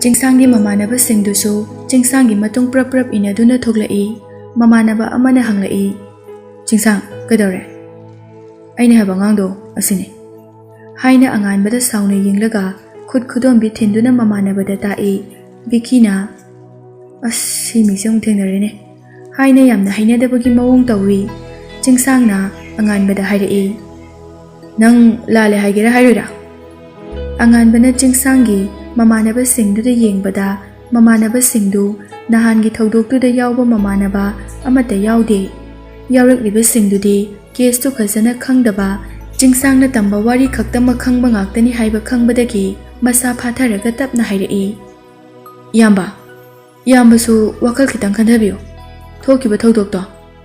Chingsanggi mamanabasingdusu Chingsanggi matung prap inaduna thoglai mamanaba amana hanglai Chingsang kadore aina haba ngangdo asine haina anganbada sauna yinglaga khud khudom bi thinduna mamanabada ta'i bikina asi misong thengnarene haina yamna hainadabagi mawong tawi Chingsangna anganbada hairai nang lale haigera hairira anganbana Chingsanggi mamanabasingduda yengbada mamanabasingdu nahangi thodoktuda yawba mamanaba amata yawde yawraklibasingdudi kestu khazana khangdaba Chingsangna tamba wari khaktama khangba ngaktani haiba khangbadagi masa phatharaga tapna hairai yamba su wakal khitang khandhabiyo thokiba thodokto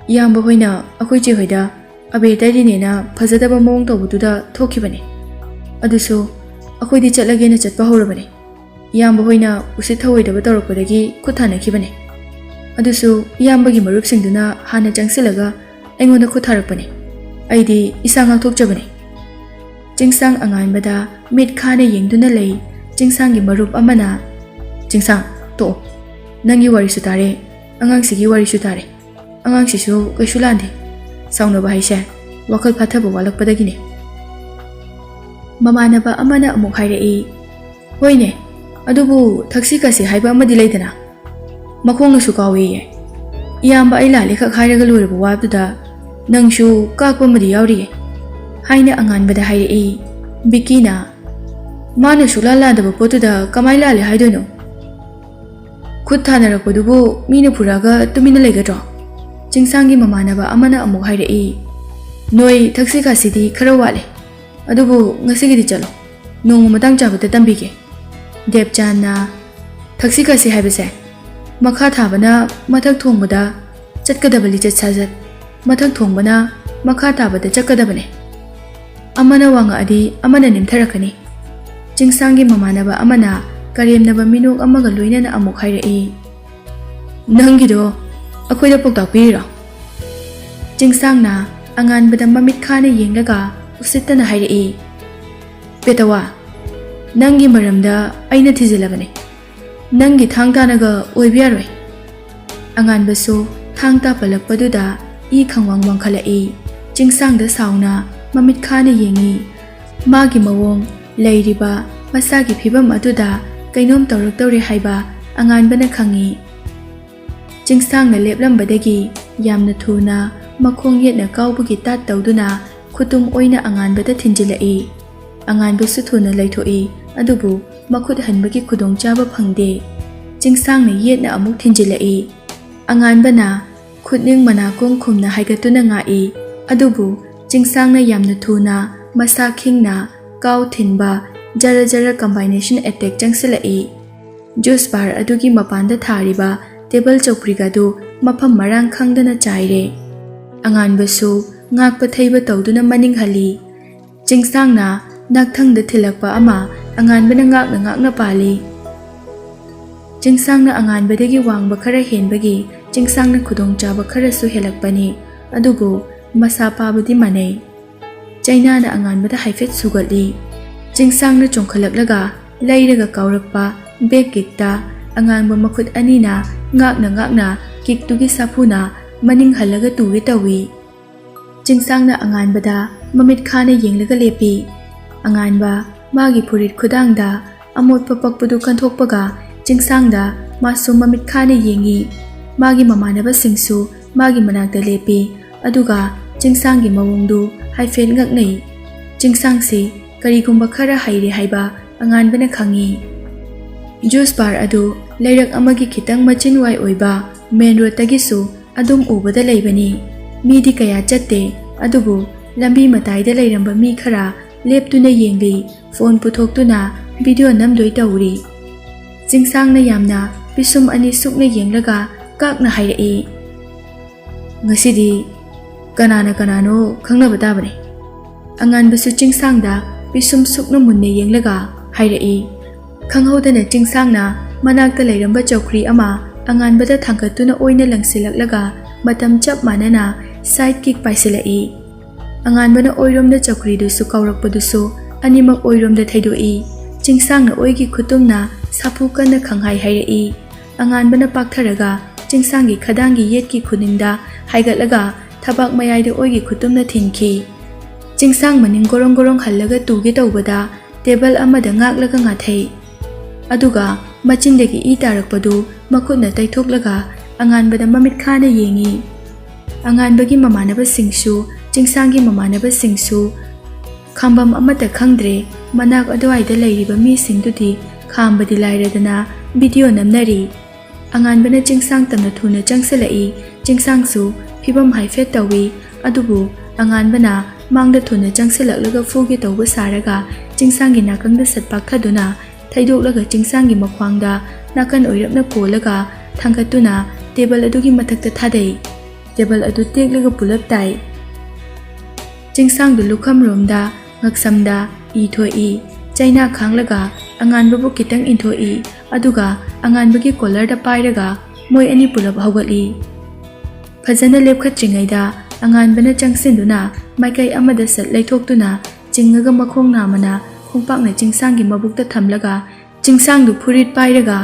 yamba hoina akhoi je hoida abetari nena phajadaba mawong tawbududa thokibane adusu akhoi di chatlage na chatpa horabane yamba hoina usit thawoidaba tawrakpadagi khuthana khibane adusu yambagi marup singduna hana changsilaga aingonda khutharakpane aidi isanga thokjabane Chingsang anganbada mit khana yengduna lei Chingsanggi marup amana Chingsang to nangi wari su tare angang sigi wari su tare angang sisu kaisu lande sauna ba haise wakal phathaba walakpadagine mamanaba amana amuk hairai hoine adubu thaksi kasi haiba amadi leidana makhongna su kawi iyamba ai lale khak hairaga loiraba wabduda nangsu kakpa madi yawri haina anganbada hairai bikina mana sulaladaba potuda kamai lale haidono khut thanarapadubu mina puraga tumina leigadro Chingsanggi mamanaba amana amuk hairai noi thaksi kasidi khara wale adubu ngasigidi chalo nongu matang chabata tambige Debchanna thaksi kasi haibase makha thabana mathak thongbada chatkadabali chatsajat mathak thongbana makha thabada chakadabane amana wanga adi amana nimtharakani Chingsanggi mamanaba amana karemnaba minok amaga loinana amuk hairai nangido akhoida poktakpira Chingsangna anganbada mamit khana yenglaga usittana hairai petawa nangi maramda aina thijilabane nangi thangtanaga oibiyaroi anganbasu thangta palakpaduda I khangwang wangkhalai Chingsangda sauna mamit khana yengi magi mawong leiriba masagi phibam aduda kainom tawraktawri haiba anganbana khangi Chingsangna leplambadagi yamna thuna makhong yetna kawbugi tat tawduna khutum oina anganbada thinjilai anganbasu thuna laithoi adubu makhut hanbagi khudong chaba phangde Chingsangna yetna amuk thinjilai anganbana khutning manakong khumna haigatuna ngai adubu Chingsangna yamna thuna masa khingna kaw thinba jara combination attack changsilai juice bar adugi mapanda thariba table chokprigadu mafam marang khangdana chaire anganbasu ngakpa theiba tawduna maning hali Chingsangna nakthangda thilakpa ama anganbana ngakna pali Chingsangna anganbadagi wangba khara henbagi Chingsangna khudong chaba khara su helakpani adubu masa pabadi manei Chainana anganbada haifet sugatli Chingsangna chongkhalaklaga leiraga kawrakpa bekikta anganba makhut anina ngakna kiktugi sapuna maning halaga tuwi tawi Chingsangna anganbada mamit khana yenglaga lepi anganba magi purit khudangda amot papakpudu kanthokpaga Chingsangda masu mamit khana yengi magi mamanaba singsu magi manakda lepi aduga Chingsanggi mawongdu haifet ngaknei Chingsangsi karigumba khara haire haiba anganbana khangi juice bar adu leirak amagi khitang machinwai oiba main road tagisu adum ubada leibani midi kaya chatte adubu lambi mataida leiramba mi khara leptuna yengli phone puthoktuna video namdoi tawri Chingsangna yamna pisum ani sukna yenglaga kakna hairai ngasidi kanano khangnaba tabane anganbasu Chingsangda pisum sukna munne yenglaga hairai khanghodana Chingsangna manakta leiramba chokri ama anganbada thangkatuna oina langsilaklaga matam chap manana sidekick paisilai anganbana oiromda chokri du su kawrakpadusu animak oiromda thaidoi Chingsangna oigi khutumna sapu kana khanghai hairei anganbana paktharaga chingsangi khadangi yetki khuningda haigatlaga thabak mayaida oigi khutumna thinki chingsang maning gorong gorong hallaga tuge tawbada table amada ngaklaga ngathei aduga machindegi I tarakpadu makhutna taithoklaga anganbada mamit khana yengi anganbagi mamanaba singsu chingsangi mamanaba singsu khambam amata khangdre manak adwaida leiriba mi singdudi khambadi lairadana video namnari anganbana chingsang tamna thuna changsalai chingsangsu phibam haifet tawi adubu anganbana mangda thuna changsalaklaga fugi tawba saraga chingsangi nakangda satpak thaduna thaidoklaga chingsangi makhwangda nakan oirapna kolaga thangatuna table adugi mathakta thadai table adu teklaga pulap tai chingsangdu lukham romda ngaksamda I thoi chaina khanglaga anganbabu kitang inthoi aduga anganbagi collar da pairaga moi ani pulap hawgali phajana lepkhatringaida anganbana changsinduna maikai amada sat leithoktuna chingaga makhong namana khongpakna chingsangi mabukta thamlaga chingsangdu phurit pairaga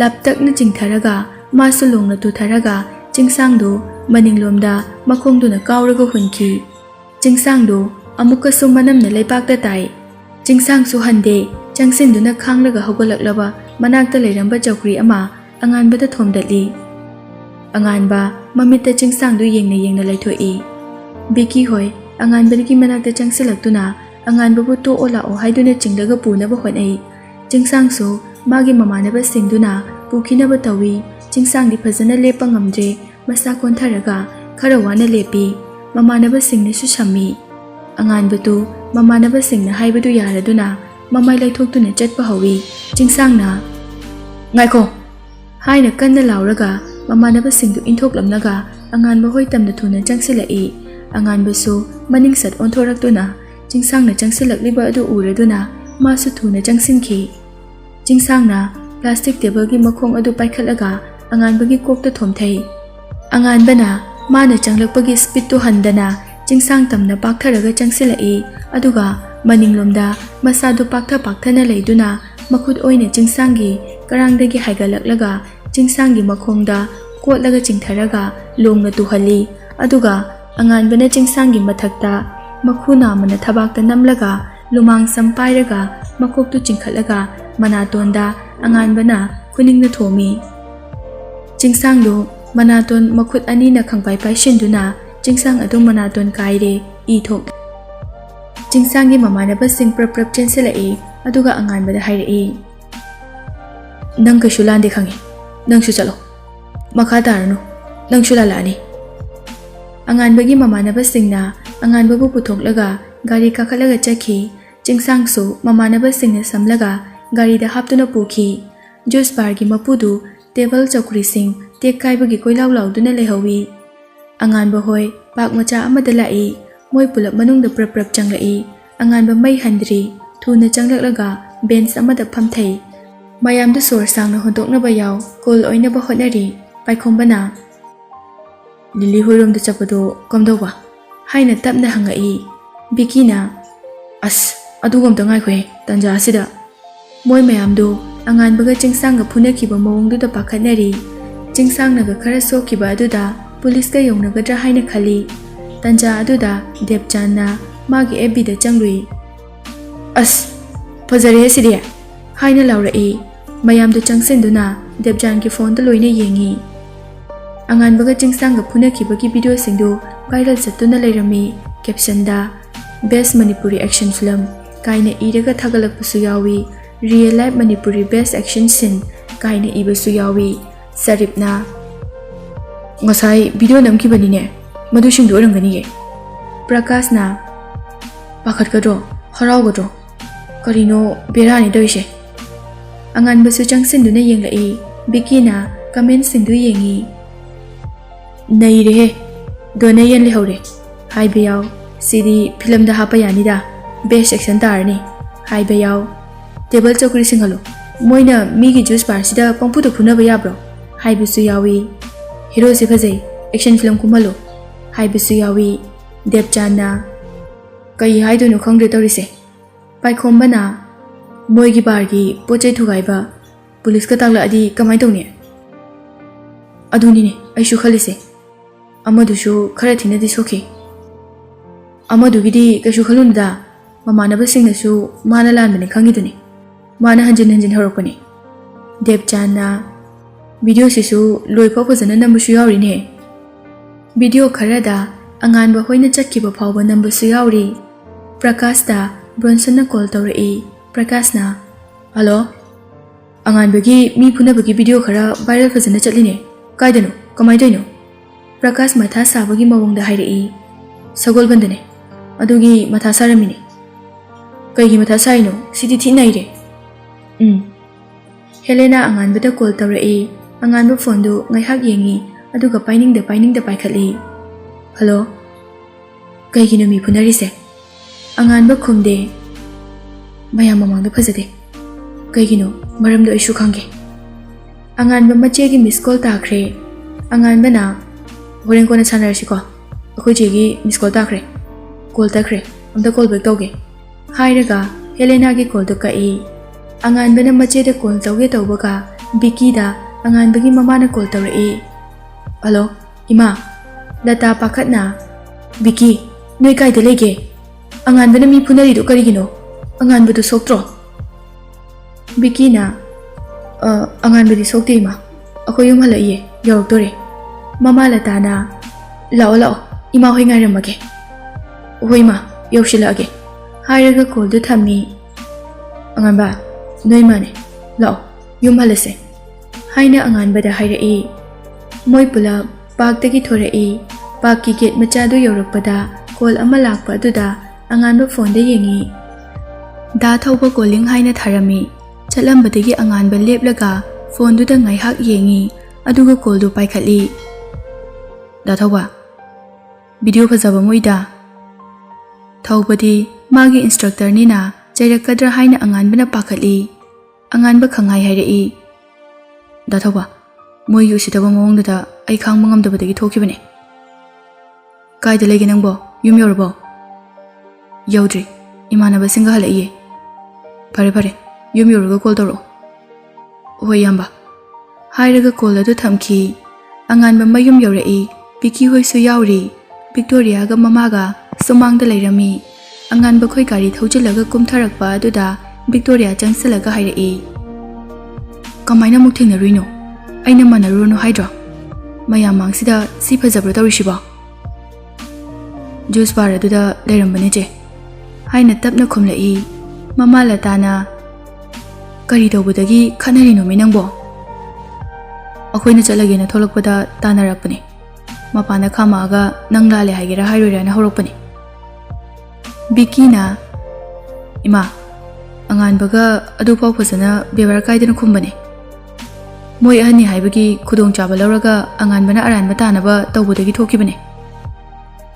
laptakna chingtharaga masulongna tutharaga chingsangdu maninglomda makhongduna kauraga hunki chingsangdu amuka sumanamna leipakta tai chingsangsu hande changsinduna khanglaga hogolaklaba manakta leiramba chawkri ama anganbada thomdatli anganba mamitta chingsangdu yengna leithoi biki hoi anganbadagi manakta changsilaktuna anganbabu to ola o haiduna chinglaga punaba honai chingsangsu magi mamanaba singduna pukhinaba tawi chingsangdi phajana lepa ngamdre masa kontharaga khara wana lepi mamanaba singna su shammi anganbatu mamanaba singna haibadu yaraduna mamai laithoktuna chatpa hawi chingsangna ngaikho haina kanna lauraga mamanaba singdu inthoklamnaga anganba hoi tamna thuna changsilai anganbasu maning sat onthoraktuna chingsangna changsilakliba adu uraduna masu thuna changsinki chingsangna plastic table gi makhong adu paikhatlaga anganbagi kokta thomthei anganbana mana changlakpagi speed to handana chingsang tamna paktharaga changsilai aduga maninglomda masadu pakthana leiduna makhut oina chingsangi karangdagi haigalaklaga chingsangi makhongda kotlaga chingtharaga longna tuhali aduga anganbana chingsangi mathakta makhuna mana thabakta namlaga lumang sampairaga makoktu chingkhatlaga manatonda anganbana khuningna thomi chingsangdu manaton makhut ani na khangpai paishinduna chingsang adu manaton kaire I thok chingsangi mamanaba sing prap chenselai aduga anganbada hairei nang ka shulande khangi nang shu chalo makha taranu nang shulalani anganbagi mamanaba singna anganbabu puthoklaga gari kakalaga chakhi chingsangsu mamanaba singna samlaga gari da haptuna pukhi juice bar gi mapudu table chokri sing tekkaibugi koilaw lawduna lehawi anganba hoi pak macha amada lai moi pulap manungda prap changlai anganba mai handri thuna changlaklaga bench amada phamthei mayamda sor sangna hondokna ba yaw kol oina ba honari paikhombana lili hoirom da chapado komdoba haina tapna hangai bikina as adugom da ngai khoi tanja asida moi mayamdo anganbaga chingsangga phunakhiba mawongdu da pakhatnari chingsangnaga khara sokhiba aduda police ka yongnagadra haina khali tanja aduda debchanna magi FB da changlui as phajare sidi haina laurai mayamdu changsenduna debjan ki phone da loina yengi anganbaga chingsangga phunakhiba ki video singdu viral chatuna leirami caption da best manipuri action film kaina iraga thagalakpusu yawi real life manipuri best action scene kaina ibasu yawi saripna ngasai video namkibani ne madu singdu orangani ye prakash na pakhat kadro harau gadro karino berani doise angan basu changsin duna yenglai bikina comment singdu yengi nei re donayan le hore hai beyaw sidi film da hapa yani da best section tarni hai beyaw table chokri singhalo moina mi gi juice bar sida pangpu to phuna ba yabro hai bisu yawi hero se phajai action film kumalo hai bisu yawi debchana kai hai do no khangre torise pai khombana moi gi bar gi pochai thugaiba police का ताकलादी कमाई तौनी अदुनीने आइसु खलिसे अमदुसु खरा थिनदि सोखि अमदुगिदि कइसु खलुनदा ममानबसिंगसु माना लानबने खंगिदुनि माना हंजिन हंजिन हरकपनि देवचाना वीडियो सिसु लोइफा फजन नंबसु यावरिने वीडियो खरादा अंगानबा होइना चटकिबा फावबा नंबसु यावरि प्रकाशदा ब्रॉन्सन कॉल तौरई प्रकाशना हेलो अंगानबगी मी फुनबगी वीडियो खरा वायरल फजन चटलिने कायदनो कमाइदोइनो प्रकाश मथा साबगी मवंगदा हाइरई सगोलबंदने अदुगी मथा सारमिने कईगी मथा साइनो सिदि थिनाइरे हेलेना अंगानबदा कॉल तौरई अंगानब फोनदु ngaihak yengi aduga painingda paikhatli hello कईगिनो मी फुनरिसे अंगानब खुमदे मयाम ममांगदा फजदे कईगिनो मरमदो आइसु खांगे अंगानब मचेगी मिस कॉल ताखरे अंगानबना होरेन कोना सानरसिको अखोय जेगी मिस कॉल ताखरे कॉल ताखरे अमदा कॉल बैक तौगे हाइरगा हेलेना की कॉल दो कई अंगानबना मचेदा कॉल तौगे तौबगा बिकीदा अंगानबगी ममाना कॉल तौरई हेलो इमा लता पाखतना बिकी नोय कायदा लेगे अंगानबना मी फुनरिदो करिगिनो अंगानबदो सोक्त्रो बिकीना अंगानबदी सोक्ते इमा अखोय युम हलइये यौरक्तोरे ममा लताना लाओ लाओ इमा होय ngairamaगे होय मा यौशिलागे हाइरगा कॉलदो थम्मी अंगानबा नोय माने लाओ युम हलसे हाइना अंगानबदा हाइरई मोय पुला पार्कदगी थोरई पार्क की गेट मचादो यौरकपदा कॉल अमा लाकपा अदुदा अंगानब फोनदा येंगी दा थौबा कॉलिंग हाइना थारमी चलंबदगी अंगानब लेपलगा फोनदुदा ngaihak येंगी अदुगा कॉलदो पाइखली दा थौबा वीडियो फजबा मोइदा थौबदी मागी इंस्ट्रक्टर निना चैरकद्रा हाइना अंगानबना पाखली अंगानब खंगाई हाइरई दा थौबा मोय युसिदबा मवंगदा आई खांग मंगमदबदगी थोखिबने कायदा लेगे नंबो युम यौरबो यौद्री इमानबसिंगा हलइये फरे फरे युम यौरगा कॉल तौरो होय याम्बा हाइरगा कॉल अदु थमखी अंगानबा मयुम यौरई बिकी होइसु यावरी विक्टोरियागा ममागा सुमांगदा लेरमी अंगानबा खोय गाड़ी थौजिलगा कुमथरकपा अदुदा विक्टोरिया चंगसलगा हाइरई कमाइना मुक थेंगनरुइनो अइना मनरुनो हाइड्रो मयाम मांगसिदा सि फजब्रो तौरिसिबो जूस बार अदुदा लेरमबने चे हाइना तपना खुमलई ममा लताना करी तौबदगी खनरिनो मे नंगबो अखोइना चलगेना थोलकपदा तानारकपने मपाना खामागा नंग लाले हाइगेरा हाइरोराना हौरकपने बिकीना इमा अंगानबगा अदुफाव फजना बेवर कायदना खुमबने मोय अहनी हाइबगी खुदोंग चाबा लौरगा अंगानबना अरानबा तानाबा तौबदगी थोखिबने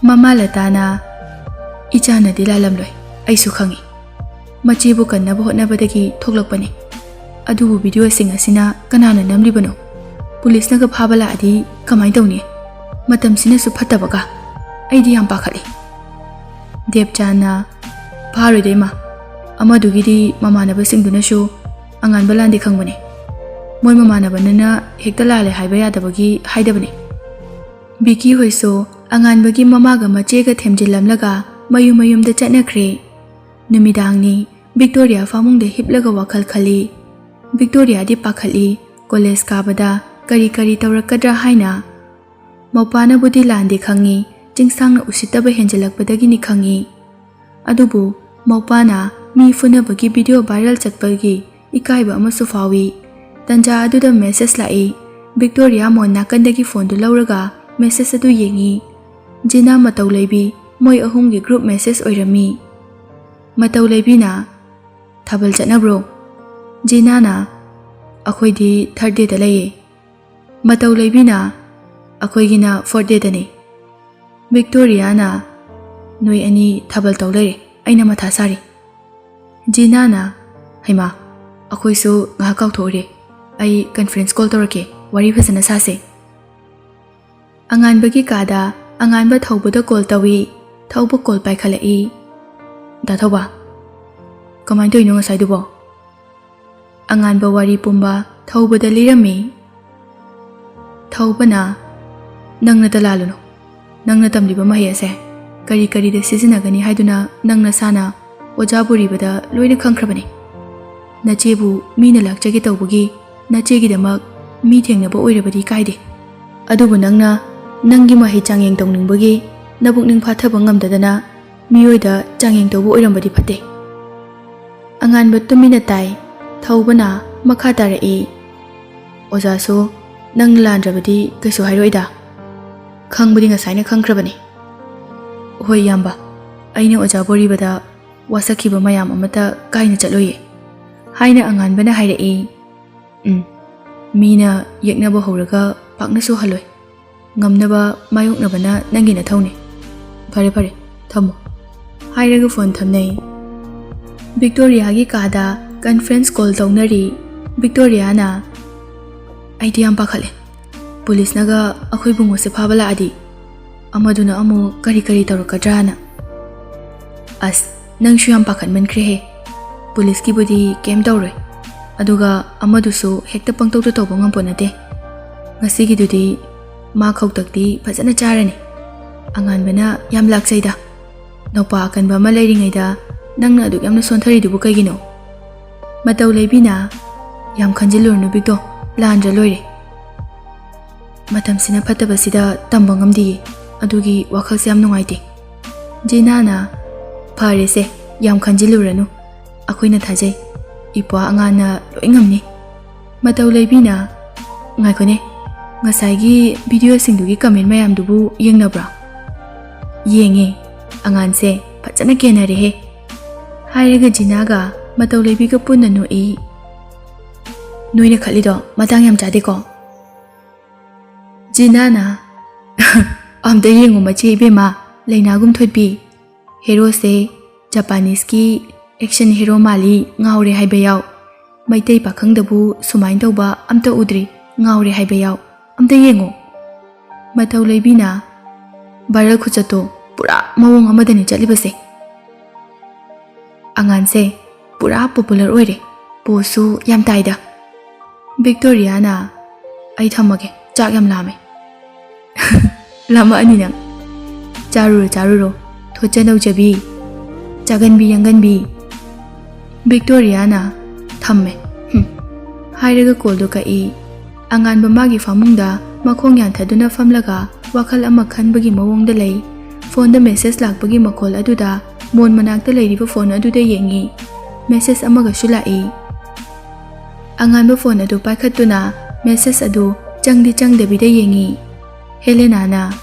ममा लताना इचानदी लालमलोय आइसु खंगी मचेबु कन्नबा होटनबदगी थोकलकपने अदुबु वीडियो सिंग असिना कनाना नमलिबनो पुलिसनगा फाबा लादी कमाइ तौनी मतमसिनसु फत्तबगा आइदी याम पाखली देवचाना फारोइदैमा अमदुगिदी ममानबसिंगदुनसु अंगानबा लांदे खंगबने मोय ममानबनना हेक्ता लाले हाइबा यादबगी हाइदबने बिकी होइसो अंगानबगी ममागा मचेगा थेमजिलमलगा मयु मयुमदा चटनख्रे नुमिदांगनी विक्टोरिया फामुंगदा हिपलगा वखल खली विक्टोरिया दी पाखली कॉलेज काबदा करी करी तौरकद्रा हाइना मौपाना बुदी लांदे खंगी चिंगसांगना उसितबा हेंजलकपदगिनी खंगी अदुबु मौपाना मी फुनबगी वीडियो वायरल चटपगी इकाइबा अमसु फावी तंजा अदुदा मेसेज लाई विक्टोरिया मोन नाकंदगी फोन दु लौरगा मेसेज अदु येंगी जिना मतौ लेबी मोय अहुमगी ग्रुप मेसेज ओइरमी मतौ लेबीना थबल चटनब्रो जिनाना अखोइदी थर्ड डे दा लैये मतौ लेबीना अखोइगिना फोर्थ डे दने विक्टोरियाना नोय अनि थबल तौ लेरे अइना मथा सारी जिनाना हैमा अखोइसु ngah काउथोरे आई कॉन्फ्रेंस कॉल तौरके वारी फजना सासे अंगानबगी कादा अंगानबा थौबदा कॉल तवी थौबा कॉल पाइखलई दा थौबा कमाइ तोइनो ngसाइदुबो ꯑꯉꯥꯟꯕ ꯋꯥꯔꯤ ꯄꯨꯝꯕ ꯊꯧꯕꯗ ꯂꯤꯔꯝꯃꯤ꯫ ꯊꯧꯕꯅ ꯅꯪꯅ ꯇꯂꯥꯜꯂꯨꯅꯨ, ꯅꯪꯅ ꯇꯝꯂꯤꯕ ꯃꯍꯩ ꯑꯁꯦ ꯀꯔꯤ ꯀꯔꯤꯗ ꯁꯤꯖꯤꯟꯅꯒꯅꯤ ꯍꯥꯏꯗꯨꯅ ꯅꯪ ꯅꯁꯥꯅ ꯑꯣꯖꯥ ꯄꯨꯔꯤꯕꯗ ꯂꯣꯏꯅ ꯈꯪꯈ꯭ꯔꯕꯅꯤ꯫ ꯅꯆꯦꯕꯨ ꯃꯤꯅ ꯂꯥꯛꯆꯒꯦ ꯇꯧꯕꯒꯤ ꯅꯆꯦꯒꯤꯗꯃꯛ ꯃꯤ ꯊꯦꯡꯅꯕ ꯑꯣꯏꯔꯕꯗꯤ ꯀꯥꯏꯗꯦ, ꯑꯗꯨꯕꯨ ꯅꯪꯅ ꯅꯪꯒꯤ ꯃꯍꯩ ꯆꯥꯡꯌꯦꯡ ꯇꯧꯅꯤꯡꯕꯒꯤ ꯅꯄꯨꯛꯅꯤꯡ ꯐꯥꯊꯕ ꯉꯝꯗꯗꯅ ꯃꯤꯑꯣꯏꯗ ꯆꯥꯡꯌꯦꯡ ꯇꯧꯕ ꯑꯣꯏꯔꯝꯕꯗꯤ ꯐꯠꯇꯦ꯫ ꯑꯉꯥꯟꯕ ꯇꯨꯃꯤꯟꯅ ꯇꯥꯏ꯫ ꯊꯧꯕꯅ ꯃꯈꯥ ꯇꯥꯔꯛꯏ, ꯑꯣꯖꯥꯁꯨ ꯅꯪ ꯂꯥꯟꯗ꯭ꯔꯕꯗꯤ ꯀꯩꯁꯨ ꯍꯥꯏꯔꯣꯏꯗ, ꯈꯪꯕꯗꯤ ꯉꯁꯥꯏꯅ ꯈꯪꯈ꯭ꯔꯕꯅꯤ꯫ ꯍꯣꯏ ꯏꯌꯥꯝꯕ, ꯑꯩꯅ ꯑꯣꯖꯥ ꯕꯣꯔꯤꯕꯗ ꯋꯥꯁꯛꯈꯤꯕ ꯃꯌꯥꯝ ꯑꯃꯠꯇ ꯀꯥꯏꯅ ꯆꯠꯂꯣꯏꯌꯦ ꯍꯥꯏꯅ ꯑꯉꯥꯟꯕꯅ ꯍꯥꯏꯔꯛꯏ꯫ ꯃꯤꯅ ꯌꯦꯛꯅꯕ ꯍꯧꯔꯒ ꯄꯥꯛꯅꯁꯨ ꯍꯜꯂꯣꯏ, ꯉꯝꯅꯕ ꯃꯥꯌꯣꯛꯅꯕꯅ ꯅꯪꯒꯤ ꯅꯊꯧꯅꯤ꯫ ꯐꯔꯦ ꯐꯔꯦ ꯊꯝꯃꯣ ꯍꯥꯏꯔꯒ ꯐꯣꯟ ꯊꯝꯅꯩ꯫ ꯚꯤꯛꯇꯣꯔꯤꯌꯥꯒꯤ ꯀꯥꯗ ꯀꯟꯐꯔꯦꯟꯁ ꯀꯣꯜ ꯇꯧꯅꯔꯤ꯫ ꯚꯤꯛꯇꯣꯔꯤꯌꯥꯅ, ꯑꯩꯗꯤ ꯌꯥꯝ ꯄꯥꯈꯠꯂꯦ, ꯄꯨꯂꯤꯁꯅꯒ ꯑꯩꯈꯣꯏ ꯕꯨꯡꯉꯣꯁꯦ ꯐꯥꯕ ꯂꯥꯛꯑꯗꯤ ꯑꯃꯗꯨꯅ ꯑꯃꯨꯛ ꯀꯔꯤ ꯀꯔꯤ ꯇꯧꯔꯛꯀꯗ꯭ꯔꯥꯅ꯫ ꯑꯁ ꯅꯪꯁꯨ ꯌꯥꯝ ꯄꯥꯈꯠꯃꯟꯈ꯭ꯔꯦꯍꯦ, ꯄꯨꯂꯤꯁꯀꯤꯕꯨꯗꯤ ꯀꯩꯝ ꯇꯧꯔꯣꯏ, ꯑꯗꯨꯒ ꯑꯃꯗꯨꯁꯨ ꯍꯦꯛꯇ ꯄꯪꯇꯧꯗ ꯇꯧꯕ ꯉꯝꯄꯣꯠ ꯅꯠꯇꯦ꯫ ꯉꯁꯤꯒꯤꯗꯨꯗꯤ ꯃꯥ ꯈꯧꯇꯛꯇꯤ ꯐꯖꯅ ꯆꯥꯔꯅꯤ꯫ ꯑꯉꯥꯟꯕꯅ ꯌꯥꯝ ꯂꯥꯛꯆꯩꯗ, ꯅꯧꯄꯥ ꯑꯀꯟꯕ ꯑꯃ ꯂꯩꯔꯤꯉꯩꯗ ꯅꯪꯅ ꯑꯗꯨꯛ ꯌꯥꯝꯅ ꯁꯣꯟꯊꯔꯤꯗꯨꯕꯨ ꯀꯩꯒꯤꯅꯣ? ꯃꯇꯧ ꯂꯩꯕꯤꯅ, ꯌꯥꯝ ꯈꯟꯖꯤꯜꯂꯨꯔꯅꯨ ꯕꯤꯛꯇꯣ, ꯂꯥꯟꯗ꯭ꯔ ꯂꯣꯏꯔꯦ꯫ ꯃꯇꯝꯁꯤꯅ ꯐꯠꯇꯕꯁꯤꯗ ꯇꯝꯕ ꯉꯝꯗꯤꯌꯦ, ꯑꯗꯨꯒꯤ ꯋꯥꯈꯜꯁꯦ ꯌꯥꯝ ꯅꯨꯡꯉꯥꯏꯇꯦ꯫ ꯖꯤꯅꯥꯅ, ꯐꯔꯦꯁꯦ ꯌꯥꯝ ꯈꯟꯖꯤꯜꯂꯨꯔꯅꯨ, ꯑꯩꯈꯣꯏꯅ ꯊꯥꯖꯩ, ꯏꯄ꯭ꯋꯥ ꯑꯉꯥꯟꯅ ꯂꯣꯏ ꯉꯝꯅꯤ꯫ ꯃꯇꯧ ꯂꯩꯕꯤꯅ, ꯉꯥꯏꯈꯣꯅꯦ, ꯉꯁꯥꯏꯒꯤ ꯚꯤꯗꯤꯑꯣꯁꯤꯡꯗꯨꯒꯤ ꯀꯃꯦꯟ ꯃꯌꯥꯝꯗꯨꯕꯨ ꯌꯦꯡꯅꯕ꯭ꯔꯥ? ꯌꯦꯡꯉꯦ, ꯑꯉꯥꯟꯁꯦ ꯐꯖꯅ ꯀꯦꯅꯔꯦꯍꯦ ꯍꯥꯏꯔꯒ ꯖꯤꯅꯥꯒ ꯃꯇꯧ ꯂꯩꯕꯤꯒ ꯄꯨꯟꯅ ꯅꯣꯛꯏ꯫ ꯅꯣꯏꯅ ꯈꯠꯂꯤꯗꯣ ꯃꯇꯥꯡ ꯌꯥꯝ ꯆꯥꯗꯦꯀꯣ? ꯖꯤꯅꯥꯅ, ꯑꯝꯇ ꯌꯦꯡꯉꯨ ꯃꯆꯦ ꯏꯕꯦꯝꯃ, ꯂꯩꯅꯥꯒꯨꯝ ꯊꯣꯠꯄꯤ, ꯍꯦꯔꯣꯁꯦ ꯖꯄꯥꯅꯤꯁꯀꯤ ꯑꯦꯛꯁꯟ ꯍꯦꯔꯣ ꯃꯥꯜꯂꯤ, ꯉꯥꯎꯔꯦ ꯍꯥꯏꯕ ꯌꯥꯎ, ꯃꯩꯇꯩ ꯄꯥꯈꯪꯗꯕꯨ ꯁꯨꯃꯥꯏꯅ ꯇꯧꯕ ꯑꯝꯇ ꯎꯗ꯭ꯔꯤ, ꯉꯥꯎꯔꯦ ꯍꯥꯏꯕ ꯌꯥꯎ, ꯑꯝꯇ ꯌꯦꯡꯉꯨ꯫ ꯃꯇꯧ ꯂꯩꯕꯤꯅ, ꯚꯥꯏꯔꯦꯜ ꯈꯨꯆꯠꯇꯣ ꯄꯨꯔꯥ ꯃꯑꯣꯡ ꯑꯃꯗꯅꯤ ꯆꯠꯂꯤꯕꯁꯦ, ꯑꯉꯥꯟꯁꯦ ꯄꯨꯔꯥ ꯄꯣꯄꯨꯂꯔ ꯑꯣꯏꯔꯦ, ꯄꯣꯁꯁꯨ ꯌꯥꯝ ꯇꯥꯏꯗ꯫ ꯚꯤꯛꯇꯣꯔꯤꯌꯥꯅ, ꯑꯩ ꯊꯝꯃꯒꯦ, ꯆꯥꯛ ꯌꯥꯝ ꯂꯥꯝꯃꯦ꯫ ꯂꯥꯝꯃꯛꯑꯅꯤ ꯅꯪ, ꯆꯥꯔꯨꯔꯣ ꯆꯥꯔꯨꯔꯣ, ꯊꯣꯠꯆꯅꯧꯖꯕꯤ, ꯆꯥꯒꯟꯕꯤ ꯌꯥꯡꯒꯟꯕꯤ꯫ ꯚꯤꯛꯇꯣꯔꯤꯌꯥꯅ, ꯊꯝꯃꯦ ꯍꯥꯏꯔꯒ ꯀꯣꯜꯗꯣ ꯀꯛꯏ꯫ ꯑꯉꯥꯟꯕ ꯃꯥꯒꯤ ꯐꯃꯨꯡꯗ ꯃꯈꯣꯡ ꯌꯥꯟꯊꯗꯨꯅ ꯐꯝꯂꯒ ꯋꯥꯈꯜ ꯑꯃ ꯈꯟꯕꯒꯤ ꯃꯑꯣꯡꯗ ꯂꯩ꯫ ꯐꯣꯟꯗ ꯃꯦꯁꯦꯖ ꯂꯥꯛꯄꯒꯤ ꯃꯈꯣꯜ ꯑꯗꯨꯗ ꯃꯣꯟ ꯃꯅꯥꯛꯇ ꯂꯩꯔꯤꯕ ꯐꯣꯟ ꯑꯗꯨꯗ ꯌꯦꯡꯉꯤ꯫ ꯃꯦꯁꯦꯖ ꯑꯃꯒꯁꯨ ꯂꯥꯛꯏ꯫ ꯑꯉꯥꯟꯕ ꯐꯣꯟ ꯑꯗꯨ ꯄꯥꯏꯈꯠꯇꯨꯅ ꯃꯦꯁꯦꯖ ꯑꯗꯨ ꯆꯪꯗꯕꯤꯗ ꯌꯦꯡꯉꯤ꯫ ꯍꯦꯂꯦꯅꯥꯅ,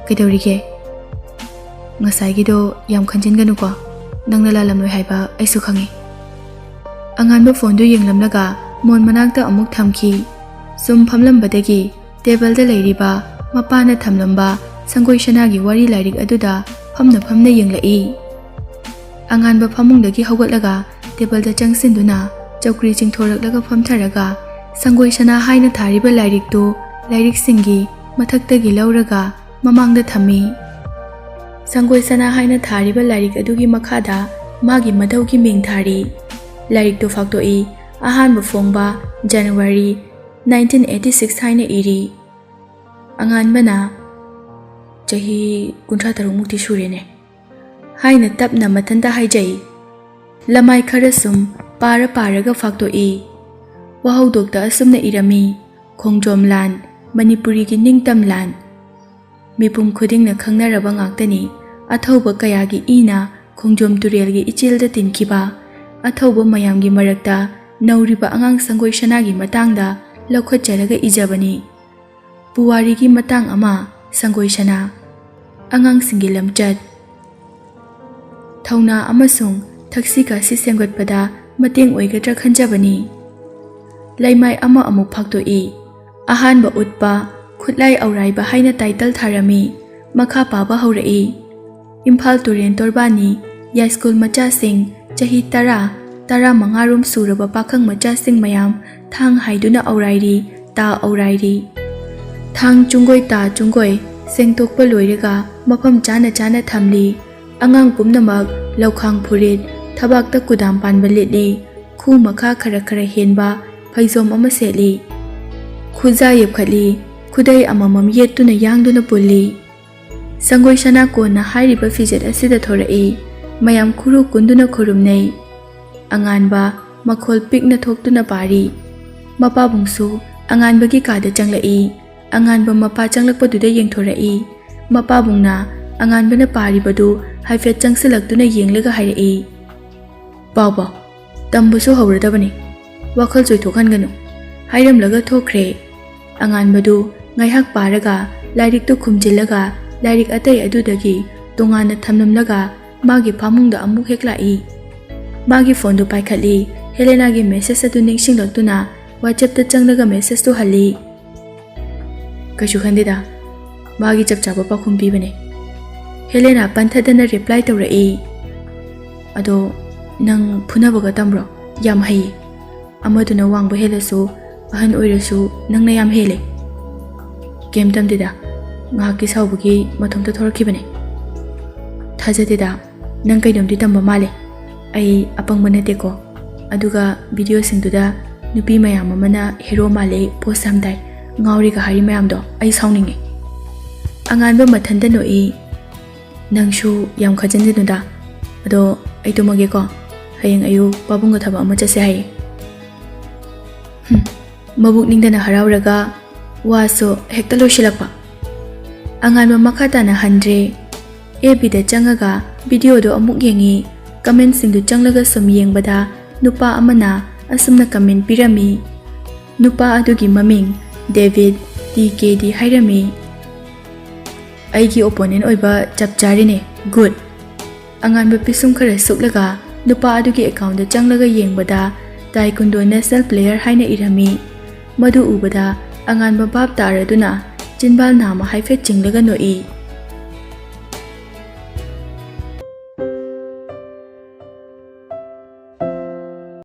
ꯀꯩꯗꯧꯔꯤꯒꯦ? ꯉꯁꯥꯏꯒꯤꯗꯣ ꯌꯥꯝ ꯈꯟꯖꯤꯟꯒꯅꯨꯀꯣ, ꯅꯪꯅ ꯂꯥꯜꯂꯝꯂꯣꯏ ꯍꯥꯏꯕ ꯑꯩꯁꯨ ꯈꯪꯉꯤ꯫ ꯑꯉꯥꯟꯕ ꯐꯣꯟꯗꯨ ꯌꯦꯡꯂꯝꯂꯒ ꯃꯣꯟ ꯃꯅꯥꯛꯇ ꯑꯃꯨꯛ ꯊꯝꯈꯤ꯫ ꯁꯨꯝ ꯐꯝꯂꯝꯕꯗꯒꯤ ꯇꯦꯕꯜꯗ ꯂꯩꯔꯤꯕ ꯃꯄꯥꯅ ꯊꯝꯂꯝꯕ ꯁꯪꯒꯣꯏ ꯁꯅꯥꯒꯤ ꯋꯥꯔꯤ ꯂꯥꯏꯔꯤꯛ ꯑꯗꯨꯗ ꯐꯝꯅ ꯌꯦꯡꯂꯛꯏ꯫ ꯑꯉꯥꯟꯕ ꯐꯃꯨꯡꯗꯒꯤ ꯍꯧꯒꯠꯂꯒ ꯇꯦꯕꯜꯗ ꯆꯪꯁꯤꯟꯗꯨꯅ ꯆꯧꯀ꯭ꯔꯤ ꯆꯤꯡꯊꯣꯔꯛꯂꯒ ꯐꯝꯊꯔꯒ ꯁꯪꯒꯣꯏ ꯁꯅꯥ ꯍꯥꯏꯅ ꯊꯥꯔꯤꯕ ꯂꯥꯏꯔꯤꯛꯇꯨ ꯂꯥꯏꯔꯤꯛꯁꯤꯡꯒꯤ ꯃꯊꯛꯇꯒꯤ ꯂꯧꯔꯒ ꯃꯃꯥꯡꯗ ꯊꯝꯃꯤ꯫ ꯁꯪꯒꯣꯏ ꯁꯅꯥ ꯍꯥꯏꯅ ꯊꯥꯔꯤꯕ ꯂꯥꯏꯔꯤꯛ ꯑꯗꯨꯒꯤ ꯃꯈꯥꯗ ꯃꯥꯒꯤ ꯃꯙꯧꯒꯤ ꯃꯤꯡ ꯊꯥꯔꯤ꯫ ꯂꯥꯏꯔꯤꯛꯇꯨ ꯐꯥꯛꯇꯣꯛꯏ꯫ ꯑꯍꯥꯟꯕ ꯐꯣꯡꯕ ꯖꯅꯋꯥꯔꯤ 1986 ꯍꯥꯏꯅ ꯏꯔꯤ꯫ ꯑꯉꯥꯟꯕꯅ, ꯆꯍꯤ 33ꯃꯨꯛꯇꯤ ꯁꯨꯔꯦꯅꯦ ꯍꯥꯏꯅ ꯇꯞꯅ ꯃꯊꯟꯇ ꯍꯥꯏꯖꯩ꯫ ꯂꯃꯥꯏ ꯈꯔ ꯁꯨꯝ ꯄꯥꯔꯒ ꯐꯥꯛꯇꯣꯛꯏ꯫ ꯋꯥꯍꯧꯗꯣꯛꯇ ꯑꯁꯨꯝꯅ ꯏꯔꯝꯃꯤ: ꯈꯣꯡꯖꯣꯝ ꯂꯥꯟ, ꯃꯅꯤꯄꯨꯔꯤꯒꯤ ꯅꯤꯡꯇꯝ ꯂꯥꯟ, ꯃꯤꯄꯨꯝ ꯈꯨꯗꯤꯡꯅ ꯈꯪꯅꯔꯕ ꯉꯥꯛꯇꯅꯤ ꯑꯊꯧꯕ ꯀꯌꯥꯒꯤ ꯏꯅ ꯈꯣꯡꯖꯣꯝ ꯇꯨꯔꯦꯜꯒꯤ ꯏꯆꯦꯜꯗ ꯇꯤꯟꯈꯤꯕ ꯑꯊꯧꯕ ꯃꯌꯥꯝꯒꯤ ꯃꯔꯛꯇ ꯅꯧꯔꯤꯕ ꯑꯉꯥꯡ ꯁꯪꯒꯣꯏ ꯁꯅꯥꯒꯤ ꯃꯇꯥꯡꯗ ꯂꯧꯈꯠꯆꯔꯒ ꯏꯖꯕꯅꯤ꯫ ꯄꯨꯋꯥꯔꯤꯒꯤ ꯃꯇꯥꯡ ꯑꯃ, ꯁꯪꯒꯣꯏ ꯁꯅꯥ, ꯑꯉꯥꯡꯁꯤꯡꯒꯤ ꯂꯝꯆꯠ, ꯊꯧꯅꯥ ꯑꯃꯁꯨꯡ ꯊꯛꯁꯤ ꯈꯥꯁꯤ ꯁꯦꯝꯒꯠꯄꯗ ꯃꯇꯦꯡ ꯑꯣꯏꯒꯗ꯭ꯔꯥ ꯈꯟꯖꯕꯅꯤ꯫ ꯂꯩꯃꯥꯏ ꯑꯃ ꯑꯃꯨꯛ ꯐꯥꯛꯇꯣꯛꯏ꯫ ꯑꯍꯥꯟꯕ ꯎꯠꯄ ꯈꯨꯠꯂꯥꯏ ꯑꯧꯔꯥꯏꯕ ꯍꯥꯏꯅ ꯇꯥꯏꯇꯜ ꯊꯥꯔꯝꯃꯤ꯫ ꯃꯈꯥ ꯄꯥꯕ ꯍꯧꯔꯛꯏ꯫ ꯏꯝꯐꯥꯜ ꯇꯨꯔꯦꯟ ꯇꯣꯔꯕꯥꯟꯅꯤ ꯌꯥꯏꯁ꯭ꯀꯨꯜ ꯃꯆꯥꯁꯤꯡ, ꯆꯍꯤ 10-15 ꯁꯨꯔꯕ ꯄꯥꯈꯪ ꯃꯆꯥꯁꯤꯡ ꯃꯌꯥꯝ ꯊꯥꯡ ꯍꯥꯏꯗꯨꯅ ꯑꯧꯔꯥꯏꯔꯤ, ꯇꯥ ꯑꯧꯔꯥꯏꯔꯤ꯫ ꯊꯥꯡ ꯆꯨꯡꯒꯣꯏ ꯇꯥ ꯆꯨꯡꯒꯣꯏ ꯁꯦꯡꯇꯣꯛꯄ ꯂꯣꯏꯔꯒ ꯃꯐꯝ ꯆꯥꯅ ꯊꯝꯂꯤ꯫ ꯑꯉꯥꯡ ꯄꯨꯝꯅꯃꯛ ꯂꯧꯈꯥꯡ ꯐꯨꯔꯤꯠ, ꯊꯕꯥꯛꯇ ꯀꯨꯗꯥꯝ ꯄꯥꯟꯕ ꯂꯤꯠꯂꯤ꯫ khu makha khara henba phaizom ama seli khuja yepkhali khudai amamam yettuna yangduna pulli sangoi sana ko na hairiba fijet asida thorai mayam khuru kunduna khurumnei anganba makhol pikna thoktuna pari mapa bungsu anganbagi kada changlai anganba mapa changlakpaduda yengthorai mapa bungna anganbana paribadu haifet changsilaktuna yenglaga hairai bawa tambusu hauradabani wakhal joithokanganu hairamlaga thokre anganbadu ngaihak paraga lairik tu khumjilaga lairik atai adudagi tongana thamnamlaga magi phamungda amuk heklai magi phone du paikhali Helena gi message adu ningsinglaktuna WhatsApp ta changlaga message tu halli kashu khandida magi chapchaba pakhum pibane Helena panthadana reply tawrai ado nang phunabaga tamro yam hai amaduna wangba helasu ahan oirasu nangna yam hele kem tamdida ngaki saubugi mathomta thorkhibane thajadida nang kaidomdi tamba male ai apangba nateko aduga video singduda nupi mayam amana hero male post samdai ngauri ga hari mayam do ai sauninge anganba mathanda noi nangsu yam khajandinuda ado ai tumage ko hayeng ayu babunga thaba ama chase hai mabuk ningdana harauraga waso hekta loshilakpa anganba makhata na handre ebida changaga video do amuk yengi comment singdu changlaga som yengbada nupa amana asumna comment pirami nupa adugi maming David TKD hairami aigi opponent oiba chapcharine good anganba pisum khara suklaga nupa adugi account da changlaga yengbada taekwondo national player haina irami madu ubada anganba bab taraduna chinbal nama haifet chinglaga noi